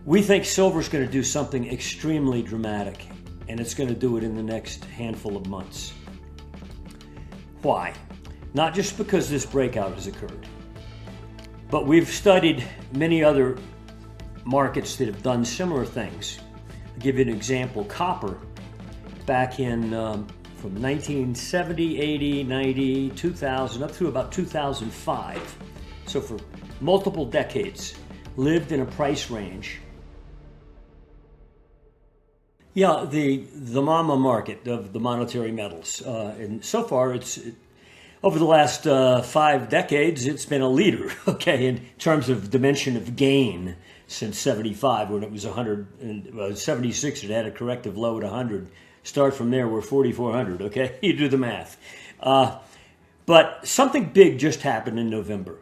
We think silver's going to do something extremely dramatic, and it's going to do it in the next handful of months. Why? Not just because this breakout has occurred, but we've studied many other markets that have done similar things. I'll give you an example. Copper, back in from 1970, 80, 90, 2000, up through about 2005, so for multiple decades, lived in a price range. Yeah, the mama market of the monetary metals. And so far, over the last 5 decades, it's been a leader, okay, in terms of dimension of gain since 75, when it was 100, and 76, it had a corrective low at 100. Start from there, we're 4,400, okay? You do the math. But something big just happened in November.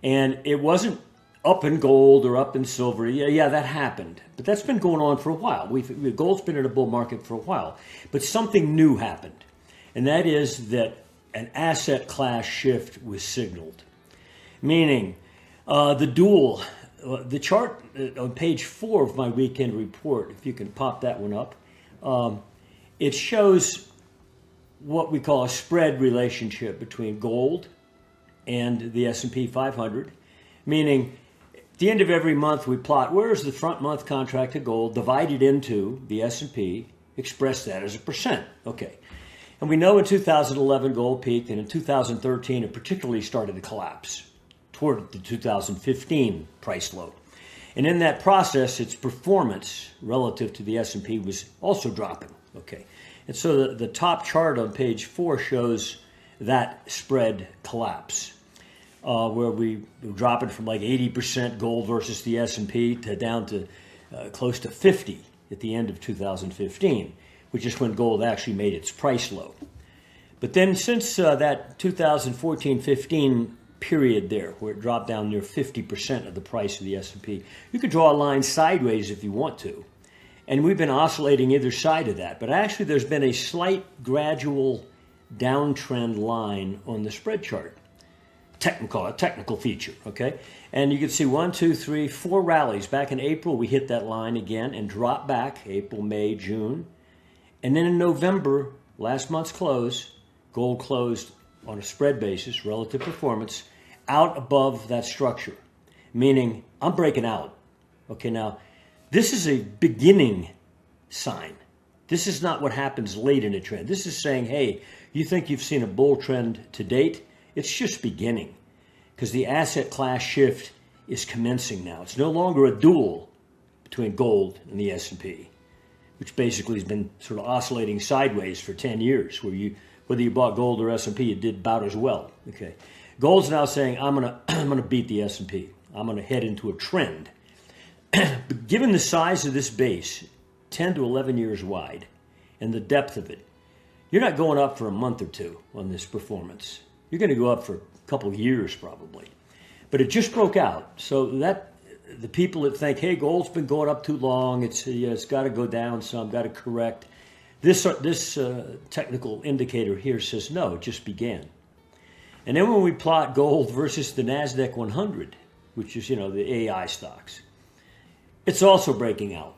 And it wasn't up in gold or up in silver. Yeah, that happened. But that's been going on for a while. Gold's been in a bull market for a while. But something new happened. And that is that an asset class shift was signaled. Meaning, the chart on page 4 of my weekend report, if you can pop that one up, it shows what we call a spread relationship between gold and the S&P 500, meaning at the end of every month we plot where's the front month contract of gold divided into the S&P, express that as a percent. Okay. And we know in 2011 gold peaked, and in 2013 it particularly started to collapse toward the 2015 price low. And in that process, its performance relative to the S&P was also dropping. Okay. And so the top chart on page 4 shows that spread collapse, where we were dropping from like 80% gold versus the S&P to down to close to 50 at the end of 2015, which is when gold actually made its price low. But then since that 2014-15 period there, where it dropped down near 50% of the price of the S&P, you could draw a line sideways if you want to. And we've been oscillating either side of that. But actually there's been a slight gradual downtrend line on the spread chart. A technical feature, okay? And you can see 1, 2, 3, 4 rallies. Back in April, we hit that line again and dropped back, April, May, June. And then in November, last month's close, gold closed on a spread basis, relative performance, out above that structure, meaning I'm breaking out. Okay, now, this is a beginning sign. This is not what happens late in a trend. This is saying, hey, you think you've seen a bull trend to date? It's just beginning, because the asset class shift is commencing now. It's no longer a duel between gold and the S&P, which basically has been sort of oscillating sideways for 10 years, where whether you bought gold or S&P, it did about as well. Okay, gold's now saying, I'm gonna beat the S&P. I'm gonna head into a trend. But given the size of this base, 10 to 11 years wide, and the depth of it, you're not going up for a month or two on this performance. You're going to go up for a couple of years probably. But it just broke out. So that the people that think, hey, gold's been going up too long, it's got to go down some, got to correct. This technical indicator here says, no, it just began. And then when we plot gold versus the NASDAQ 100, which is, the AI stocks, it's also breaking out.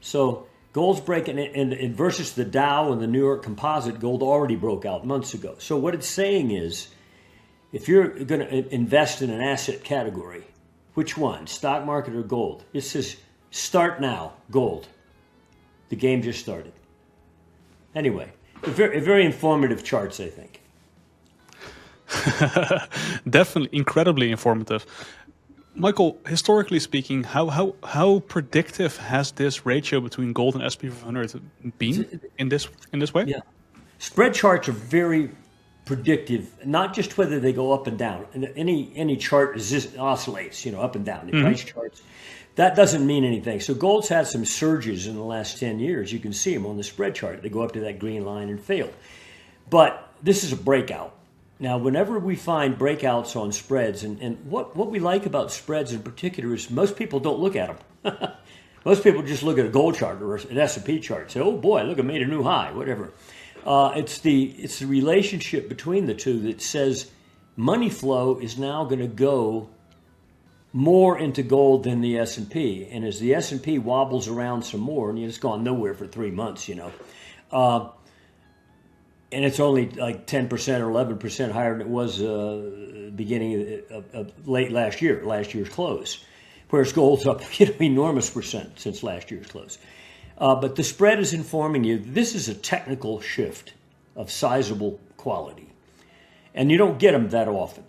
So gold's breaking, and versus the Dow and the New York Composite, gold already broke out months ago. So what it's saying is, if you're going to invest in an asset category, which one, stock market or gold? It says, start now, gold. The game just started. Anyway, very informative charts, I think. Definitely incredibly informative. Michael, historically speaking, how predictive has this ratio between gold and S&P 500 been in this way? Yeah, spread charts are very predictive, not just whether they go up and down. Any chart oscillates, up and down. The price charts, that doesn't mean anything. So gold's had some surges in the last 10 years. You can see them on the spread chart. They go up to that green line and fail. But this is a breakout. Now, whenever we find breakouts on spreads, and what we like about spreads in particular is most people don't look at them. Most people just look at a gold chart or an S&P chart and say, oh boy, look, it made a new high, whatever. It's the relationship between the two that says money flow is now going to go more into gold than the S&P. And as the S&P wobbles around some more, and it's gone nowhere for 3 months, and it's only like 10% or 11% higher than it was beginning of late last year's close, whereas gold's up enormous percent since last year's close. But the spread is informing you this is a technical shift of sizable quality. And you don't get them that often.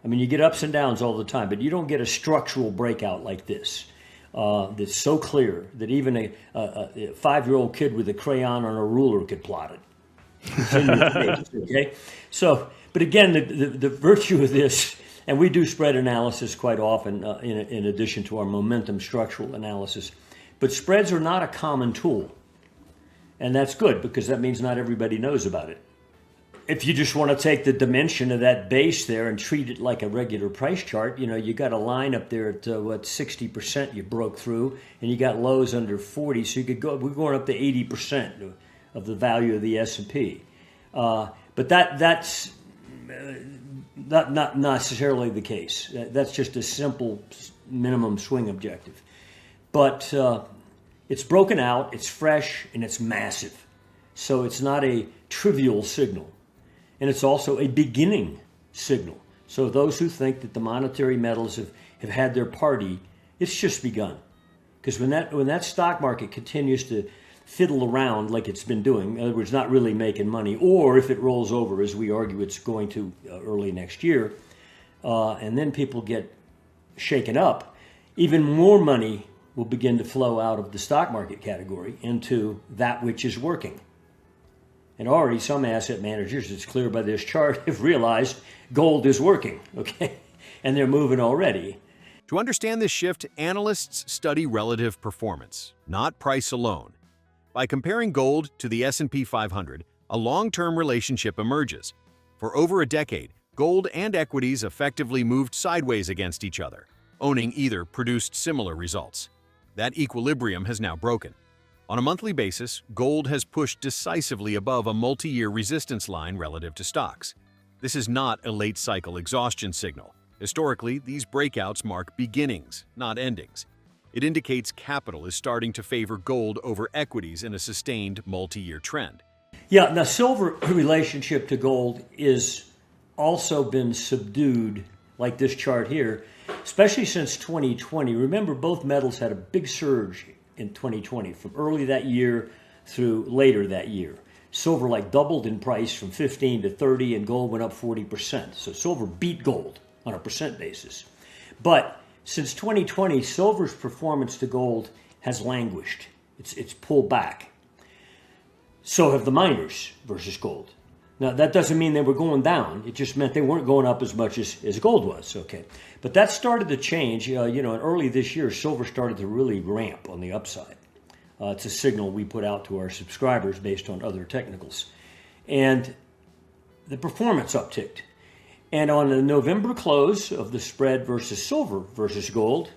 I mean, you get ups and downs all the time, but you don't get a structural breakout like this that's so clear that even a 5-year-old kid with a crayon on a ruler could plot it. It's in your face, okay? So, but again, the virtue of this, and we do spread analysis quite often in addition to our momentum structural analysis, but spreads are not a common tool. And that's good because that means not everybody knows about it. If you just want to take the dimension of that base there and treat it like a regular price chart, you got a line up there at 60% you broke through, and you got lows under 40, so we're going up to 80% of the value of the S&P. But that's not necessarily the case. That's just a simple minimum swing objective. But it's broken out, it's fresh, and it's massive. So it's not a trivial signal. And it's also a beginning signal. So those who think that the monetary metals have had their party, it's just begun. Because when that stock market continues to fiddle around like it's been doing, in other words, not really making money, or if it rolls over, as we argue it's going to early next year, and then people get shaken up, even more money will begin to flow out of the stock market category into that which is working. And already some asset managers, it's clear by this chart, have realized gold is working, okay? And they're moving already. To understand this shift, analysts study relative performance, not price alone. By comparing gold to the S&P 500, a long-term relationship emerges. For over a decade, gold and equities effectively moved sideways against each other. Owning either produced similar results. That equilibrium has now broken. On a monthly basis, gold has pushed decisively above a multi-year resistance line relative to stocks. This is not a late-cycle exhaustion signal. Historically, these breakouts mark beginnings, not endings. It indicates capital is starting to favor gold over equities in a sustained multi-year trend. Yeah, now silver relationship to gold is also been subdued, like this chart here, especially since 2020. Remember, both metals had a big surge in 2020, from early that year through later that year. Silver like doubled in price from 15 to 30, and gold went up 40%. So silver beat gold on a percent basis. But since 2020, silver's performance to gold has languished. It's pulled back. So have the miners versus gold. Now, that doesn't mean they were going down. It just meant they weren't going up as much as gold was, okay? But that started to change. And early this year, silver started to really ramp on the upside. It's a signal we put out to our subscribers based on other technicals. And the performance upticked. And on the November close of the spread versus silver versus gold,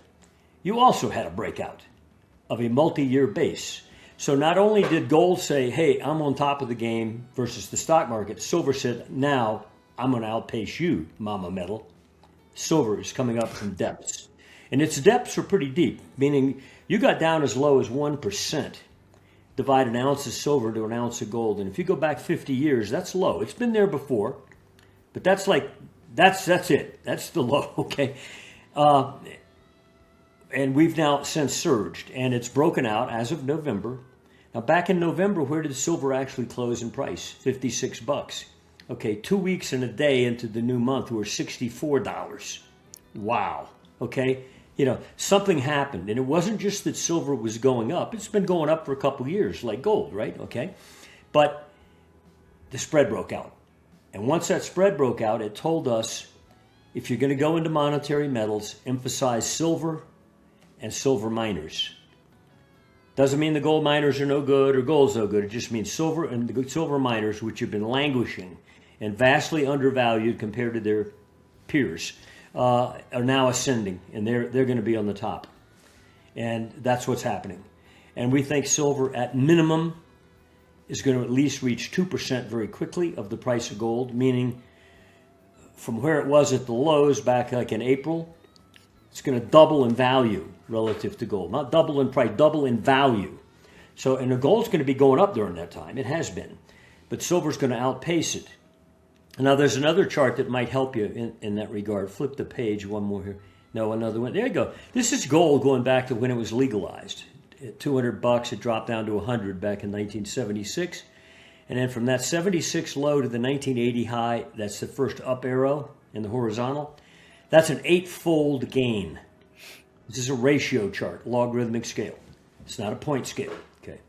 you also had a breakout of a multi-year base. So not only did gold say, hey, I'm on top of the game versus the stock market, silver said, now I'm going to outpace you, mama metal. Silver is coming up from depths. And its depths are pretty deep, meaning you got down as low as 1%. Divide an ounce of silver to an ounce of gold. And if you go back 50 years, that's low. It's been there before, but that's it. That's the low, okay? And we've now since surged, and it's broken out as of November. Now, back in November, where did silver actually close in price? $56. Okay, 2 weeks and a day into the new month, we're $64. Wow. Okay, something happened, and it wasn't just that silver was going up. It's been going up for a couple years, like gold, right? Okay, but the spread broke out, and once that spread broke out, it told us if you're going to go into monetary metals, emphasize silver and silver miners. Doesn't mean the gold miners are no good or gold's no good. It just means silver and the silver miners, which have been languishing and vastly undervalued compared to their peers, are now ascending, and they're going to be on the top. And that's what's happening. And we think silver at minimum is going to at least reach 2% very quickly of the price of gold, meaning from where it was at the lows back like in April, It's going to double in value relative to gold. Not double in price, double in value. So, and the gold's going to be going up during that time. It has been. But silver's going to outpace it. Now, there's another chart that might help you in that regard. Flip the page, one more here. No, another one. There you go. This is gold going back to when it was legalized. At $200, it dropped down to 100 back in 1976. And then from that 76 low to the 1980 high, that's the first up arrow in the horizontal. That's an 8-fold gain. This is a ratio chart, logarithmic scale. It's not a point scale. Okay.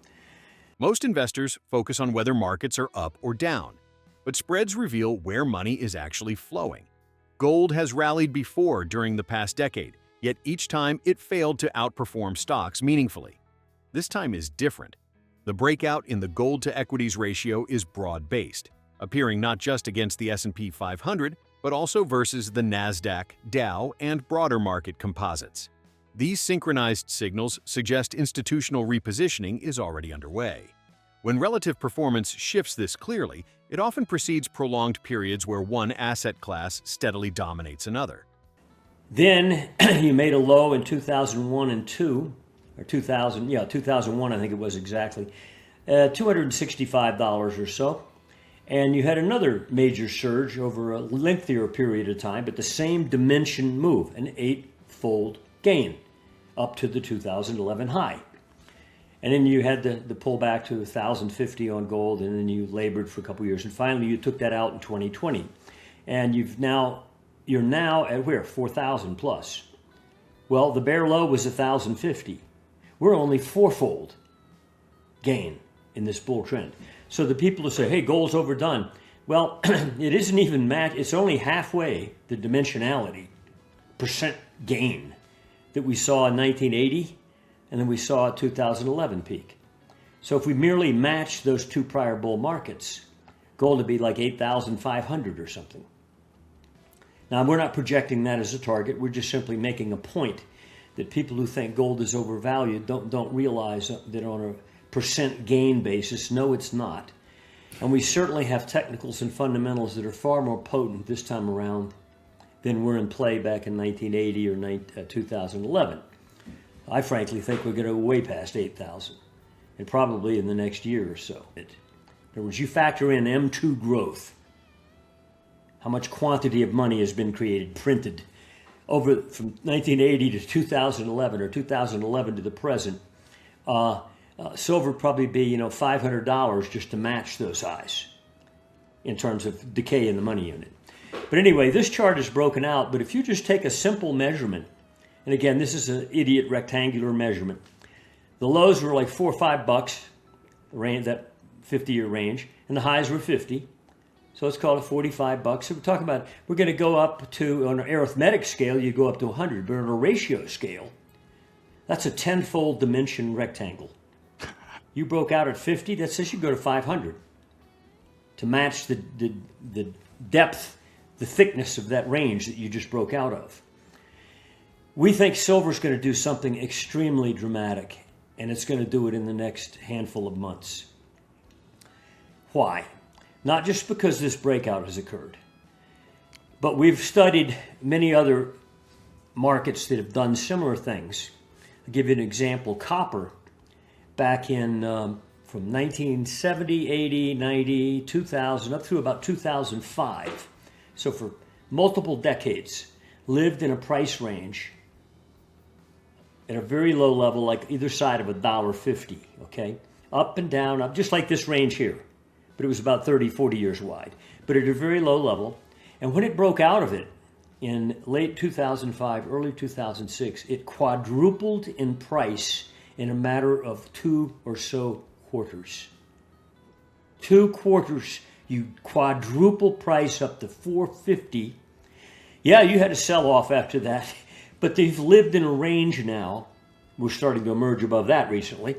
Most investors focus on whether markets are up or down, but spreads reveal where money is actually flowing. Gold has rallied before during the past decade, yet each time it failed to outperform stocks meaningfully. This time is different. The breakout in the gold to equities ratio is broad-based, appearing not just against the S&P 500, but also versus the Nasdaq, Dow, and broader market composites. These synchronized signals suggest institutional repositioning is already underway. When relative performance shifts this clearly, it often precedes prolonged periods where one asset class steadily dominates another. Then you made a low in 2001 and 2, or 2001 I think it was exactly, $265 or so. And you had another major surge over a lengthier period of time, but the same dimension move, an 8-fold gain up to the 2011 high. And then you had the pullback to 1,050 on gold, and then you labored for a couple years, and finally you took that out in 2020. And you're now at where? 4,000 plus. Well, the bear low was 1,050. We're only 4-fold gain in this bull trend. So the people who say, hey, gold's overdone, well, it isn't even it's only halfway the dimensionality, percent gain that we saw in 1980 and then we saw at 2011 peak. So if we merely match those two prior bull markets, gold would be like 8,500 or something. Now, we're not projecting that as a target. We're just simply making a point that people who think gold is overvalued don't realize that on a percent gain basis, no, it's not. And we certainly have technicals and fundamentals that are far more potent this time around than were in play back in 1980 or 2011. I frankly think we're going to go way past 8,000, and probably in the next year or so. In other words, you factor in M2 growth, how much quantity of money has been created, printed, over from 1980 to 2011 or 2011 to the present. Silver would probably be, $500 just to match those highs in terms of decay in the money unit. But anyway, this chart is broken out, but if you just take a simple measurement, and again, this is an idiot rectangular measurement, the lows were like $4 or $5, that 50-year range, and the highs were 50. So let's call it $45. So we're going to go up to, on an arithmetic scale, you go up to 100, but on a ratio scale, that's a 10-fold dimension rectangle. You broke out at 50, that says you go to 500 to match the depth, the thickness of that range that you just broke out of. We think silver's going to do something extremely dramatic, and it's going to do it in the next handful of months. Why? Not just because this breakout has occurred, but we've studied many other markets that have done similar things. I'll give you an example. Copper, back in from 1970, 80, 90, 2000, up through about 2005. So for multiple decades, lived in a price range at a very low level, like either side of $1.50, okay? Up and down, up, just like this range here. But it was about 30, 40 years wide. But at a very low level. And when it broke out of it in late 2005, early 2006, it quadrupled in price in a matter of 2 or so quarters. 2 quarters, you quadruple price up to 450. Yeah, you had to sell off after that, but they've lived in a range now. We're starting to emerge above that recently.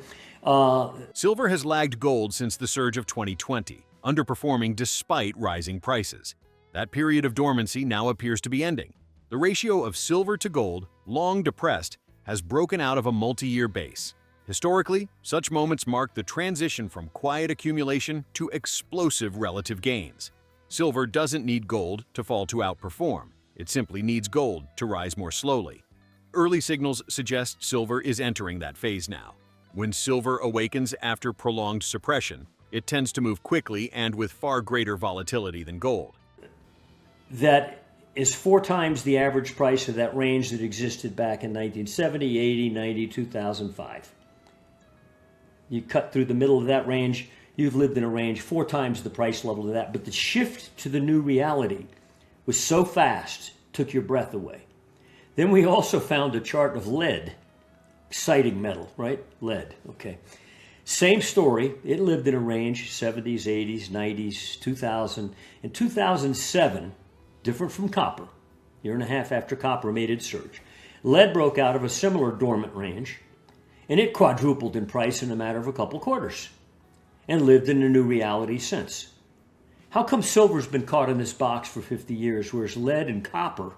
Silver has lagged gold since the surge of 2020, underperforming despite rising prices. That period of dormancy now appears to be ending. The ratio of silver to gold, long depressed, has broken out of a multi-year base. Historically, such moments mark the transition from quiet accumulation to explosive relative gains. Silver doesn't need gold to fall to outperform. It simply needs gold to rise more slowly. early signals suggest silver is entering that phase now. When silver awakens after prolonged suppression, it tends to move quickly and with far greater volatility than gold. That is 4 times the average price of that range that existed back in 1970, 80, 90, 2005. You cut through the middle of that range, you've lived in a range 4 times the price level of that. But the shift to the new reality was so fast, took your breath away. Then we also found a chart of lead, exciting metal, right? Lead, okay. Same story. It lived in a range, 70s, 80s, 90s, 2000. In 2007, different from copper, year and a half after copper made its surge, lead broke out of a similar dormant range, and it quadrupled in price in a matter of a couple quarters and lived in a new reality since. How come silver's been caught in this box for 50 years, whereas lead and copper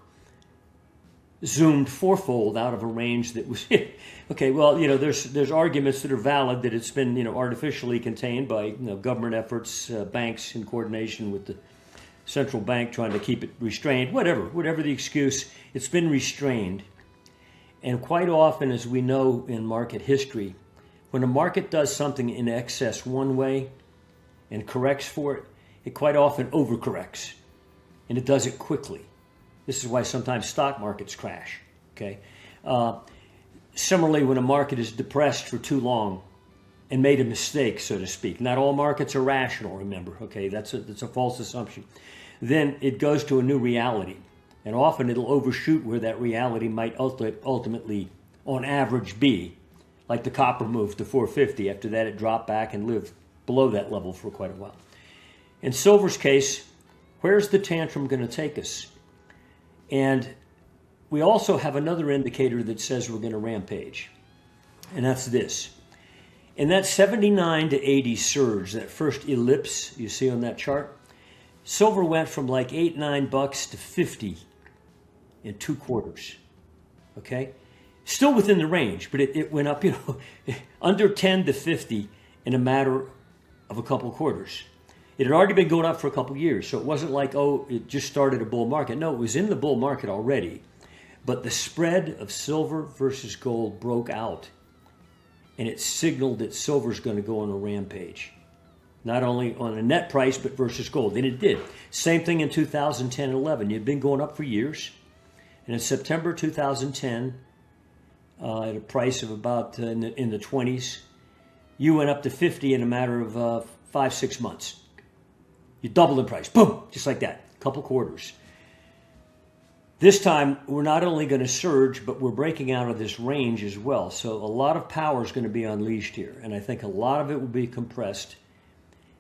zoomed 4-fold out of a range that was okay? Well, there's arguments that are valid that it's been artificially contained by government efforts, banks in coordination with the central bank trying to keep it restrained. Whatever the excuse, it's been restrained. And quite often, as we know in market history, when a market does something in excess one way and corrects for it, it quite often overcorrects, and it does it quickly. This is why sometimes stock markets crash, okay? Similarly, when a market is depressed for too long and made a mistake, so to speak, not all markets are rational, remember, okay? That's a false assumption. Then it goes to a new reality, and often it'll overshoot where that reality might ultimately, on average, be, like the copper move to 450. After that, it dropped back and lived below that level for quite a while. In silver's case, where's the tantrum going to take us? And we also have another indicator that says we're going to rampage, and that's this. In that 79 to 80 surge, that first ellipse you see on that chart, silver went from like $8-9 to 50 in 2 quarters, okay? Still within the range, but it went up, under 10 to 50 in a matter of a couple quarters. It had already been going up for a couple years, so it wasn't like, it just started a bull market. No, it was in the bull market already, but the spread of silver versus gold broke out, and it signaled that silver's going to go on a rampage, not only on a net price, but versus gold, and it did. Same thing in 2010 and 11. You'd been going up for years, and in September 2010, at a price of about in the 20s, you went up to 50 in a matter of 5-6 months. You doubled in price, boom, just like that, a couple quarters. This time, we're not only going to surge, but we're breaking out of this range as well. So a lot of power is going to be unleashed here, and I think a lot of it will be compressed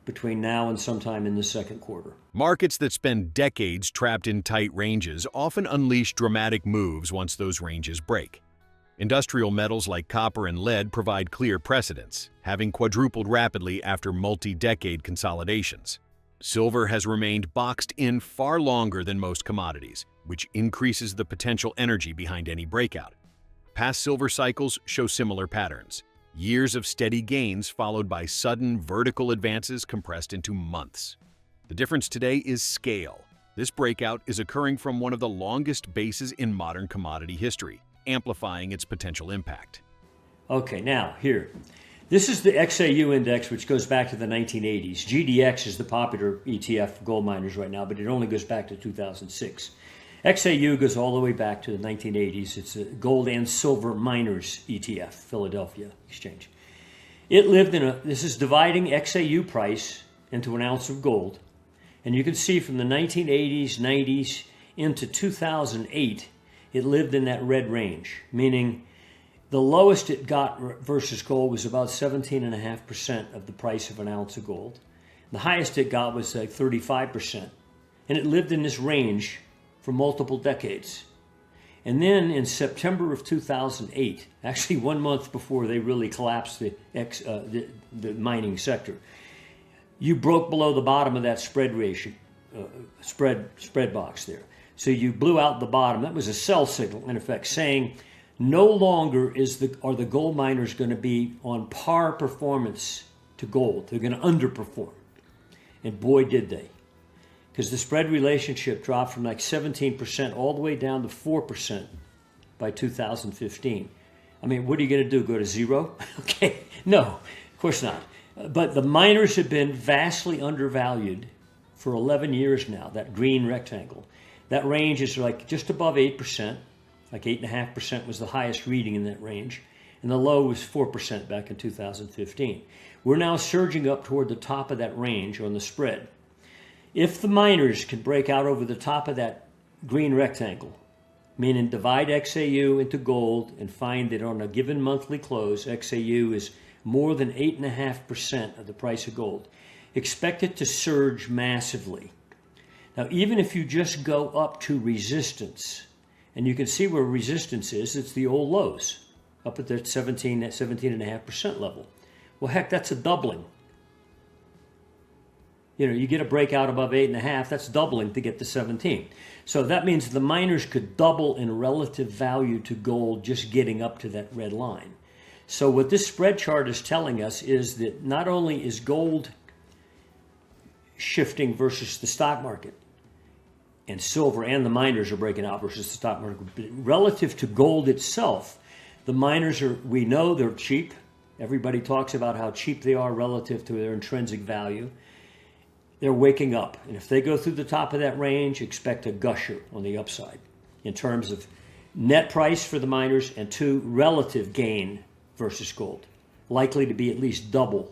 between now and sometime in the second quarter. Markets that spend decades trapped in tight ranges often unleash dramatic moves once those ranges break. Industrial metals like copper and lead provide clear precedents, having quadrupled rapidly after multi-decade consolidations. Silver has remained boxed in far longer than most commodities, which increases the potential energy behind any breakout. Past silver cycles show similar patterns. Years of steady gains followed by sudden vertical advances compressed into months. The difference today is scale. This breakout is occurring from one of the longest bases in modern commodity history, amplifying its potential impact. Okay, now here. This is the XAU index, which goes back to the 1980s. GDX is the popular ETF for gold miners right now, but it only goes back to 2006. XAU goes all the way back to the 1980s. It's a gold and silver miners ETF, Philadelphia Exchange. It lived this is dividing XAU price into an ounce of gold. And you can see from the 1980s, 90s into 2008, it lived in that red range, meaning the lowest it got versus gold was about 17.5% of the price of an ounce of gold. The highest it got was like 35%. And it lived in this range for multiple decades. And then in September of 2008, actually 1 month before they really collapsed the mining sector, you broke below the bottom of that spread ratio, spread box there. So you blew out the bottom. That was a sell signal, in effect, saying no longer are the gold miners going to be on par performance to gold. They're going to underperform. And boy, did they. Because the spread relationship dropped from like 17% all the way down to 4% by 2015. I mean, what are you going to do? Go to zero? Okay, no, of course not. But the miners have been vastly undervalued for 11 years now, that green rectangle. That range is like just above 8%, like 8.5% was the highest reading in that range, and the low was 4% back in 2015. We're now surging up toward the top of that range on the spread. If the miners can break out over the top of that green rectangle, meaning divide XAU into gold and find that on a given monthly close, XAU is more than 8.5% of the price of gold, expect it to surge massively. Now, even if you just go up to resistance, and you can see where resistance is, it's the old lows, up at the 17.5% level. Well, heck, that's a doubling. You know, you get a breakout above 8.5, that's doubling to get to 17. So that means the miners could double in relative value to gold just getting up to that red line. So what this spread chart is telling us is that not only is gold shifting versus the stock market, and silver and the miners are breaking out versus the stock market, but relative to gold itself, the miners are, we know they're cheap. Everybody talks about how cheap they are relative to their intrinsic value. They're waking up. And if they go through the top of that range, expect a gusher on the upside in terms of net price for the miners and two, relative gain versus gold, likely to be at least double.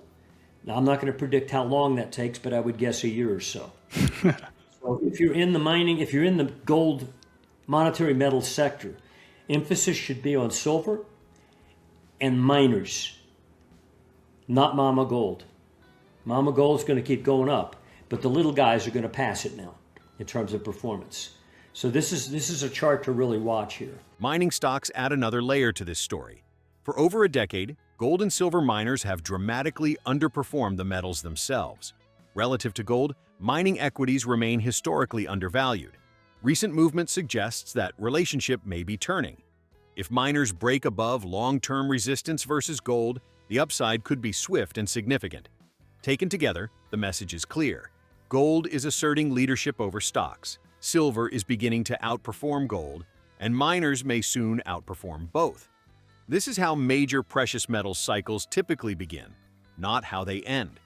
Now, I'm not going to predict how long that takes, but I would guess a year or so. So if you're in the mining, if you're in the gold monetary metal sector, emphasis should be on silver and miners, not Mama Gold. Mama Gold's going to keep going up, but the little guys are going to pass it now in terms of performance. So this is a chart to really watch here. Mining stocks add another layer to this story. For over a decade, gold and silver miners have dramatically underperformed the metals themselves. Relative to gold, mining equities remain historically undervalued. Recent movement suggests that relationship may be turning. If miners break above long-term resistance versus gold, the upside could be swift and significant. Taken together, the message is clear. Gold is asserting leadership over stocks, silver is beginning to outperform gold, and miners may soon outperform both. This is how major precious metals cycles typically begin, not how they end.